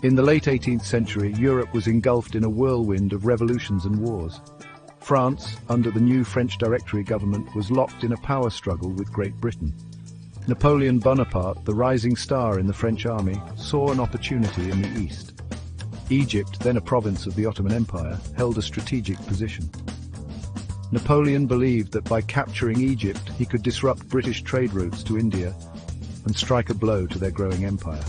In the late 18th century, Europe was engulfed in a whirlwind of revolutions and wars. France, under the new French Directory government, was locked in a power struggle with Great Britain. Napoleon Bonaparte, the rising star in the French army, saw an opportunity in the east. Egypt, then a province of the Ottoman Empire, held a strategic position. Napoleon believed that by capturing Egypt, he could disrupt British trade routes to India and strike a blow to their growing empire.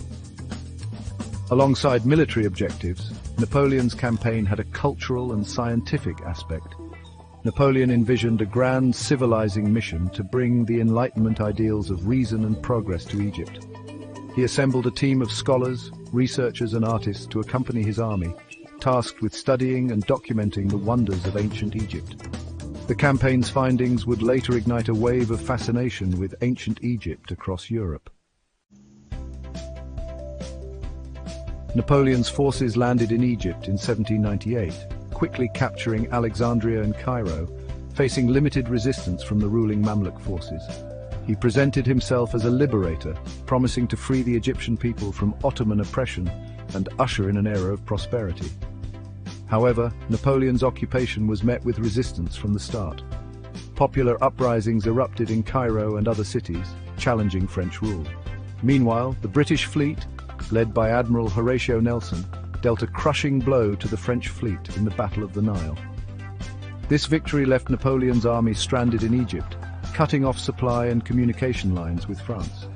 Alongside military objectives, Napoleon's campaign had a cultural and scientific aspect. Napoleon envisioned a grand civilizing mission to bring the Enlightenment ideals of reason and progress to Egypt. He assembled a team of scholars, researchers and artists to accompany his army, tasked with studying and documenting the wonders of ancient Egypt. The campaign's findings would later ignite a wave of fascination with ancient Egypt across Europe. Napoleon's forces landed in Egypt in 1798, quickly capturing Alexandria and Cairo, facing limited resistance from the ruling Mamluk forces. He presented himself as a liberator, promising to free the Egyptian people from Ottoman oppression and usher in an era of prosperity. However, Napoleon's occupation was met with resistance from the start. Popular uprisings erupted in Cairo and other cities, challenging French rule. Meanwhile, the British fleet, led by Admiral Horatio Nelson, dealt a crushing blow to the French fleet in the Battle of the Nile. This victory left Napoleon's army stranded in Egypt, cutting off supply and communication lines with France.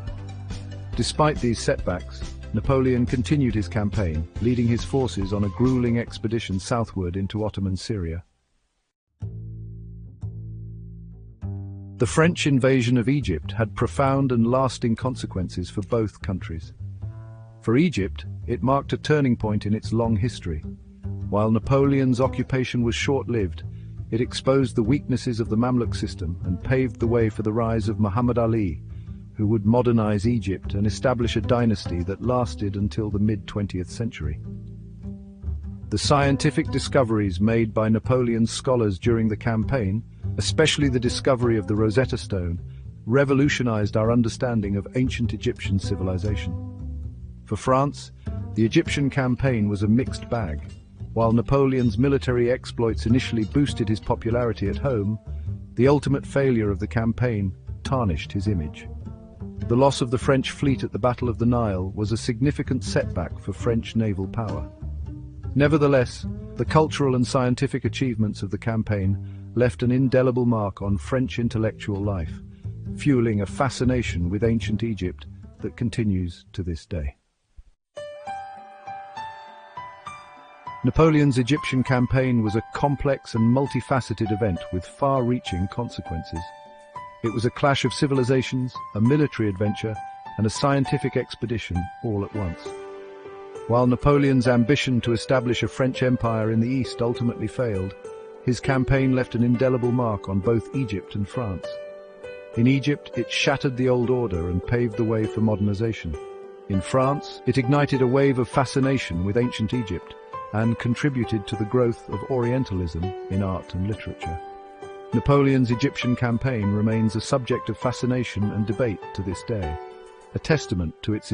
Despite these setbacks, Napoleon continued his campaign, leading his forces on a grueling expedition southward into Ottoman Syria. The French invasion of Egypt had profound and lasting consequences for both countries. For Egypt, it marked a turning point in its long history. While Napoleon's occupation was short-lived, it exposed the weaknesses of the Mamluk system and paved the way for the rise of Muhammad Ali, who would modernize Egypt and establish a dynasty that lasted until the mid-20th century. The scientific discoveries made by Napoleon's scholars during the campaign, especially the discovery of the Rosetta Stone, revolutionized our understanding of ancient Egyptian civilization. For France, the Egyptian campaign was a mixed bag. While Napoleon's military exploits initially boosted his popularity at home, the ultimate failure of the campaign tarnished his image. The loss of the French fleet at the Battle of the Nile was a significant setback for French naval power. Nevertheless, the cultural and scientific achievements of the campaign left an indelible mark on French intellectual life, fueling a fascination with ancient Egypt that continues to this day. Napoleon's Egyptian campaign was a complex and multifaceted event with far-reaching consequences. It was a clash of civilizations, a military adventure, and a scientific expedition all at once. While Napoleon's ambition to establish a French empire in the East ultimately failed, his campaign left an indelible mark on both Egypt and France. In Egypt, it shattered the old order and paved the way for modernization. In France, it ignited a wave of fascination with ancient Egypt and contributed to the growth of Orientalism in art and literature. Napoleon's Egyptian campaign remains a subject of fascination and debate to this day, a testament to its